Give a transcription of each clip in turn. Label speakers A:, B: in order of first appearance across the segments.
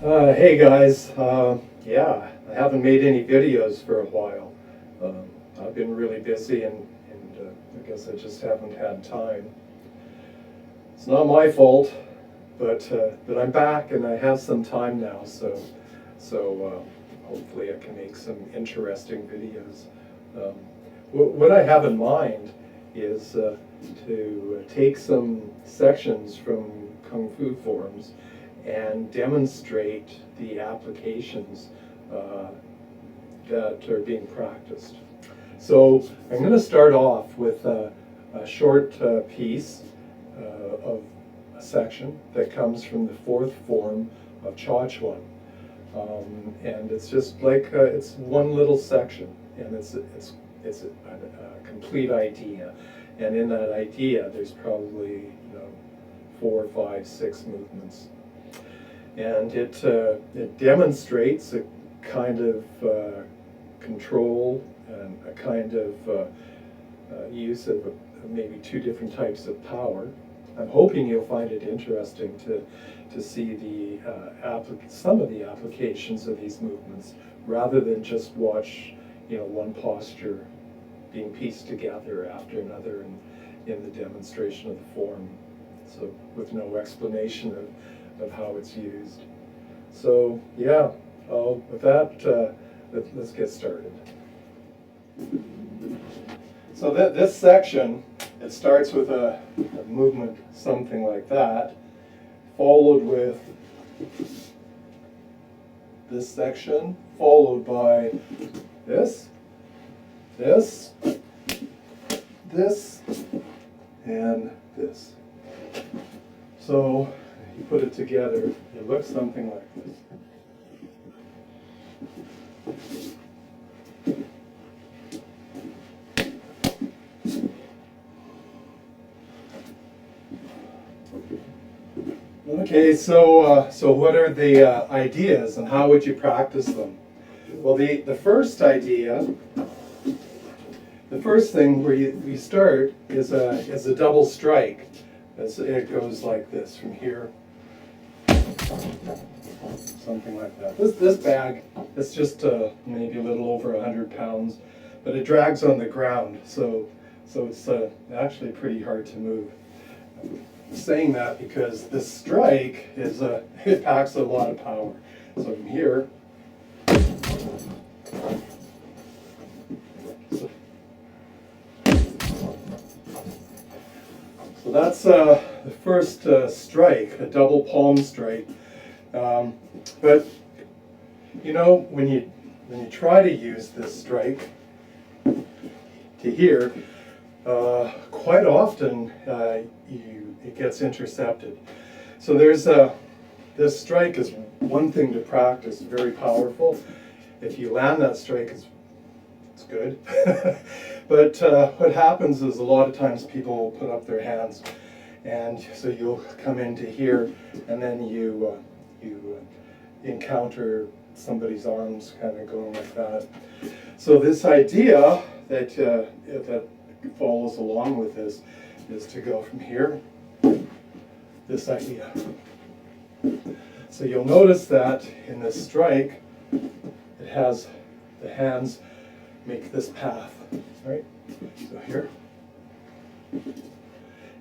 A: Hey guys, yeah, I haven't made any videos for a while. I've been really busy and I guess I just haven't had time. It's not my fault, but I'm back and I have some time now, so hopefully I can make some interesting videos. Um, what I have in mind is to take some sections from Kung Fu forms and demonstrate the applications uh, that are being practiced. So I'm going to start off with a short piece of a section that comes from the fourth form of Chaquan. And it's just like it's one little section, and it's a complete idea. And in that idea, there's probably 4, 5, 6 movements. And it demonstrates a kind of control and a kind of use of maybe 2 different types of power. I'm hoping you'll find it interesting to see some of the applications of these movements, rather than just watch one posture being pieced together after another in the demonstration of the form, so with no explanation of how it's used. So yeah, with that, let's get started. So this section, it starts with a movement something like that, followed with this section, followed by this, this, this, and this. So you put it together, it looks something like this. Okay, so what are the ideas and how would you practice them? Well, the first idea, the first thing where you start is a double strike. It goes like this from here, something like that. This bag is just maybe a little over 100 pounds, but it drags on the ground, so it's actually pretty hard to move. I'm saying that because this strike it packs a lot of power. So from here, so that's the first strike, a double palm strike. But when you try to use this strike to here, quite often it gets intercepted. So there's this strike is one thing to practice, very powerful. If you land that strike, it's good. But what happens is a lot of times people will put up their hands, and so you'll come into here, and then you encounter somebody's arms kind of going like that. So this idea that follows along with this is to go from here, this idea. So you'll notice that in this strike, it has the hands make this path, right? So here.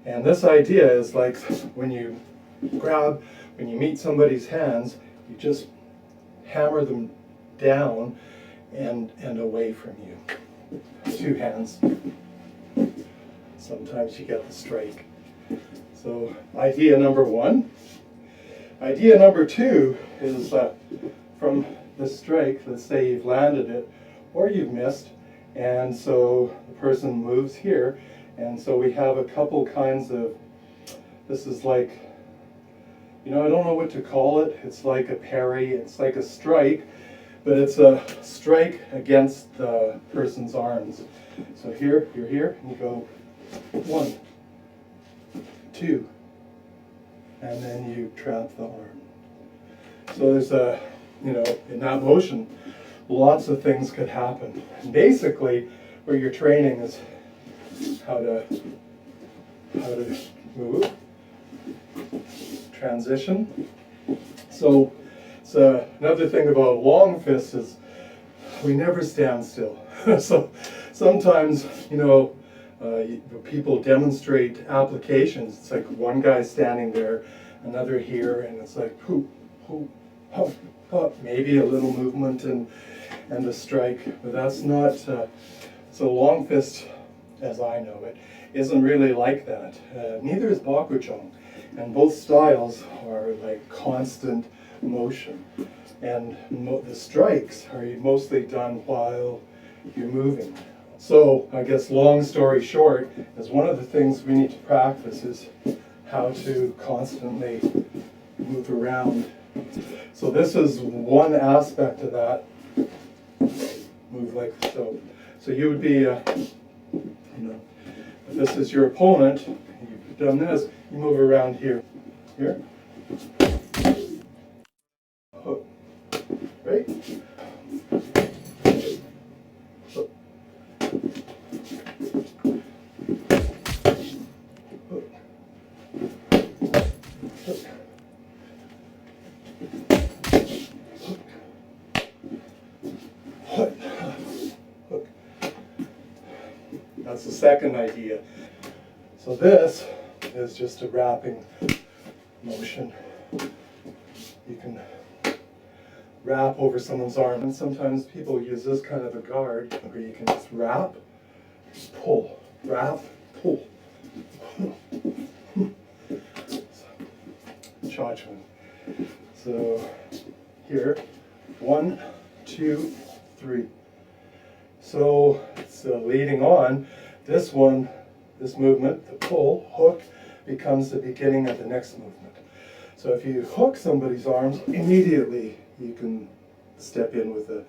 A: And this idea is like when you meet somebody's hands, you just hammer them down and away from you. 2 hands. Sometimes you get the strike. So idea number 1. Idea number 2 is from the strike, let's say you've landed it or you've missed, and so the person moves here, and so we have a couple kinds of, this is like, I don't know what to call it. It's like a parry, it's like a strike, but it's a strike against the person's arms. So here, you're here, and you go 1, 2, and then you trap the arm. So there's in that motion, lots of things could happen. And basically, what you're training is how to move, transition. So So another thing about long fist is we never stand still. So sometimes, people demonstrate applications. It's like one guy standing there, another here, and it's like hoop, hoop, hop, hop. Maybe a little movement and a strike, but that's not. So long fist, as I know it, isn't really like that. Neither is bakuchong, and both styles are like constant motion. And the strikes are mostly done while you're moving. So I guess long story short is one of the things we need to practice is how to constantly move around. So this is one aspect of that. Move like so. So you would be, if this is your opponent, you've done this, you move around here. Here. Hook. Right? Hook. Hook. Hook. Hook. Hook. That's the second idea. So this is just a wrapping motion. You can wrap over someone's arm, and sometimes people use this kind of a guard where you can just wrap, pull, wrap, pull. Chaquan. So here, 1, 2, 3. So it's leading on. This one, this movement, the pull, hook, becomes the beginning of the next movement. So if you hook somebody's arms, immediately you can step in with a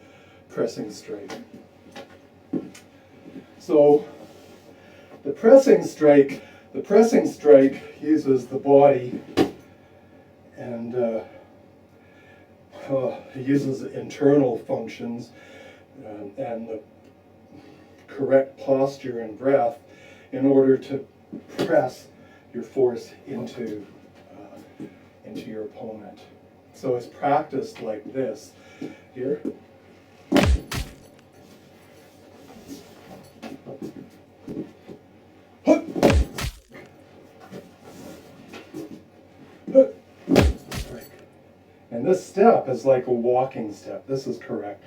A: pressing strike. So the pressing strike uses the body, and it uses internal functions and the correct posture and breath in order to press your force into your opponent. So it's practiced like this. Here. Hook. Hook. And this step is like a walking step. This is correct.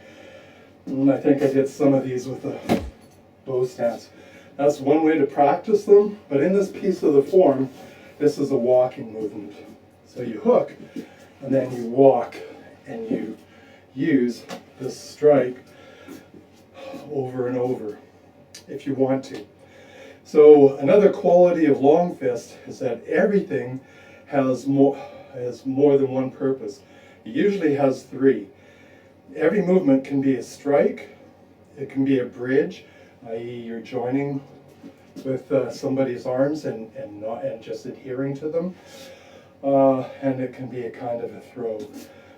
A: And I think I did some of these with the bow stance. That's one way to practice them, but in this piece of the form, this is a walking movement. So you hook, and then you walk, and you use this strike over and over, if you want to. So another quality of long fist is that everything has more than one purpose. It usually has 3. Every movement can be a strike, it can be a bridge, i.e. you're joining with somebody's arms and just adhering to them. And it can be a kind of a throw.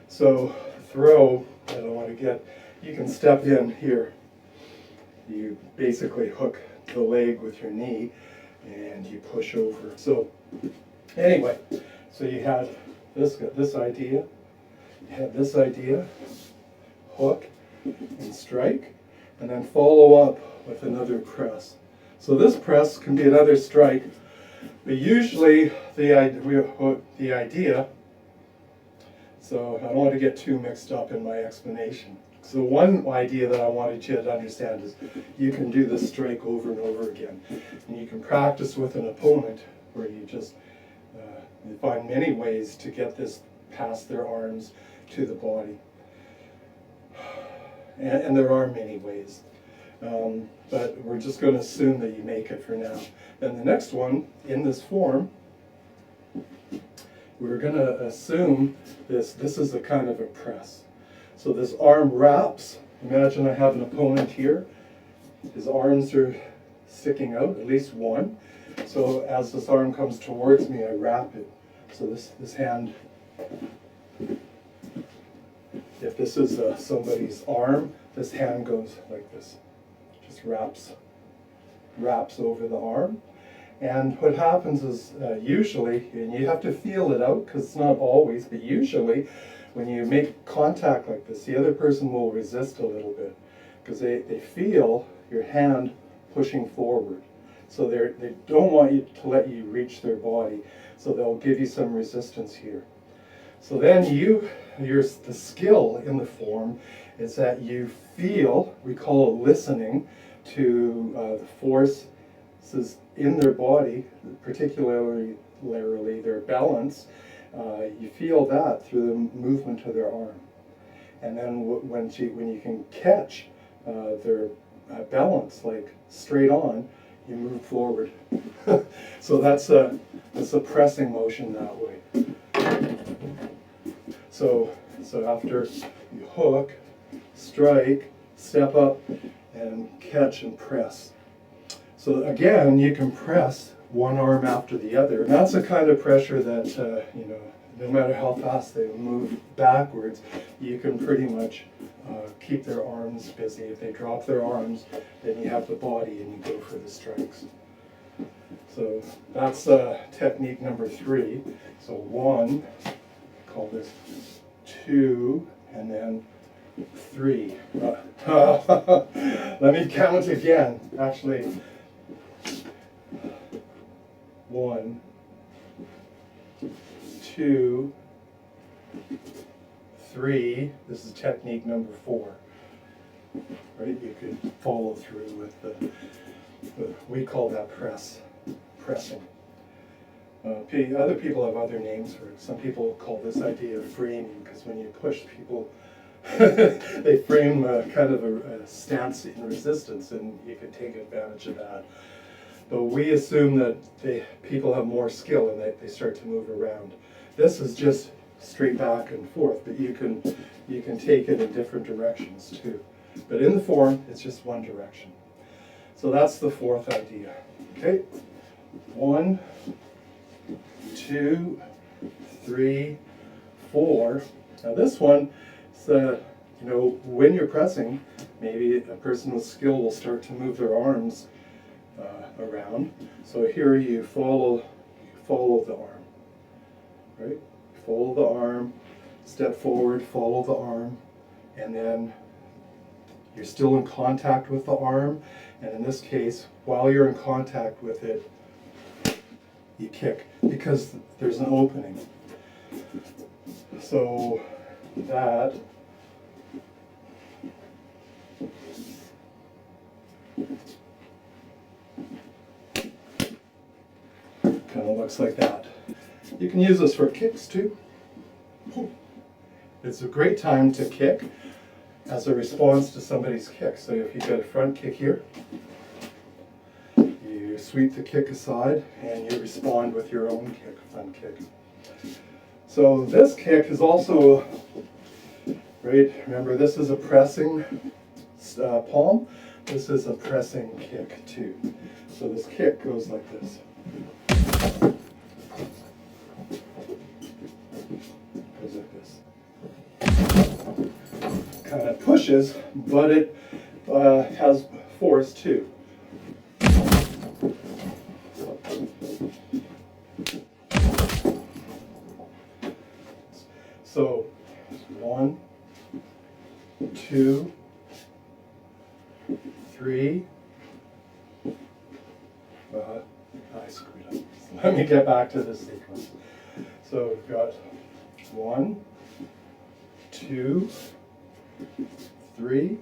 A: So throw, I don't want to get, you can step in here. You basically hook the leg with your knee and you push over. So anyway, so you had this idea, you had this idea, hook and strike, and then follow up with another press. So this press can be another strike, but usually the idea, so I don't want to get too mixed up in my explanation. So one idea that I wanted you to understand is you can do this strike over and over again. And you can practice with an opponent where you just you find many ways to get this past their arms to the body. And there are many ways. But we're just going to assume that you make it for now. Then the next one, in this form, we're going to assume this is a kind of a press. So this arm wraps. Imagine I have an opponent here. His arms are sticking out, at least one. So as this arm comes towards me, I wrap it. So this hand, if this is somebody's arm, this hand goes like this. Just wraps over the arm. And what happens is usually, and you have to feel it out because it's not always, but usually when you make contact like this, the other person will resist a little bit because they feel your hand pushing forward. So they don't want you to let you reach their body, so they'll give you some resistance here. So then the skill in the form is that you feel, we call it listening, to the forces in their body, particularly their balance. You feel that through the movement of their arm. And then when you can catch their balance, like straight on, you move forward. So that's a pressing motion that way. So after you hook, strike, step up, and catch and press. So again, you can press one arm after the other. And that's the kind of pressure that, no matter how fast they move backwards, you can pretty much keep their arms busy. If they drop their arms, then you have the body and you go for the strikes. So that's technique number 3. So 1, call this 2, and then 3. Let me count again. Actually, 1, 2, 3. This is technique number 4. Right? You could follow through with we call that pressing. Other people have other names for it. Some people call this idea of framing, because when you push people, they frame kind of a stance in resistance, and you can take advantage of that. But we assume that people have more skill and they start to move around. This is just straight back and forth, but you can take it in different directions too. But in the form, it's just one direction. So that's the 4th idea. Okay, 1, 2, 3, 4. Now this one is when you're pressing, maybe a person with skill will start to move their arms around. So here you follow the arm, right? Follow the arm, step forward, follow the arm, and then you're still in contact with the arm. And in this case, while you're in contact with it, you kick, because there's an opening. So that kind of looks like that. You can use this for kicks too. It's a great time to kick as a response to somebody's kick. So if you get a front kick here, you sweep the kick aside and you respond with your own kick, front kick. So this kick is also, right, remember this is a pressing palm, this is a pressing kick too. So this kick goes like this. Goes like this. Kind of pushes, but it has force too. So 1, 2, 3. I screwed up. So let me get back to this sequence. So we've got 1, 2, 3,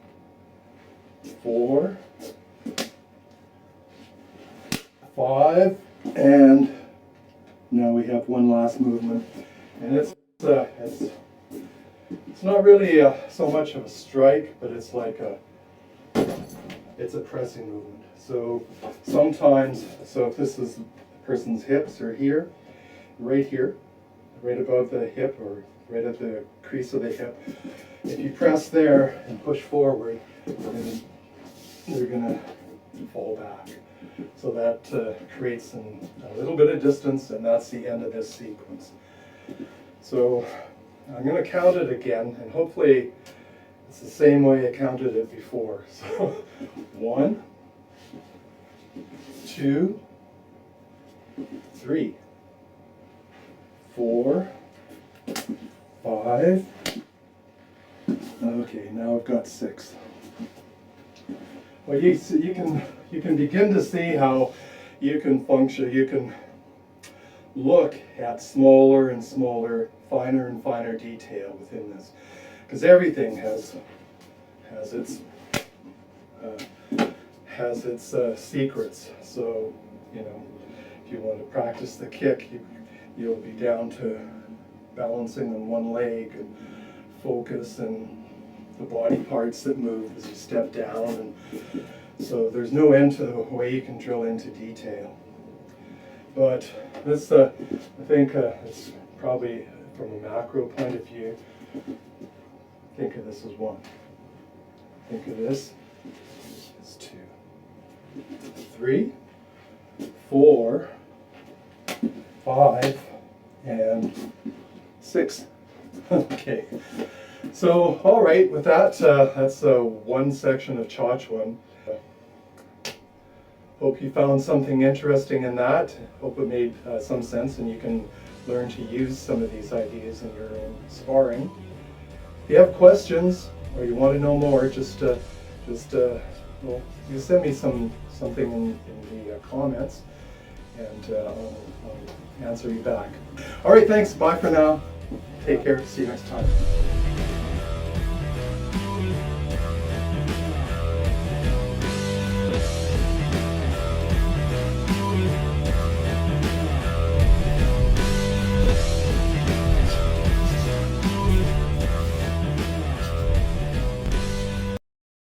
A: 4, 5, and now we have one last movement, and it's not really so much of a strike, but it's like it's a pressing movement. So sometimes, if this is the person's hips are here, right above the hip or right at the crease of the hip, if you press there and push forward, then they're going to fall back. So that creates a little bit of distance, and that's the end of this sequence. So I'm going to count it again, and hopefully it's the same way I counted it before. So 1, 2, 3, 4, 5, Okay, now I've got 6. Well, you can begin to see how you can function. You can look at smaller and smaller, finer and finer detail within this, because everything has its secrets. So, you know, if you want to practice the kick, you'll be down to balancing on one leg and focus and the body parts that move as you step down. And so there's no end to the way you can drill into detail. But this, I think it's probably from a macro point of view, think of this as 1. Think of this as 2, 3, 4, 5, and 6. Okay. So, all right, with that, that's one section of Chaquan. Hope you found something interesting in that. Hope it made some sense and you can learn to use some of these ideas in your own sparring. If you have questions or you want to know more, just well, you send me something in the comments, and I'll answer you back. All right, thanks. Bye for now. Take care. See you next time.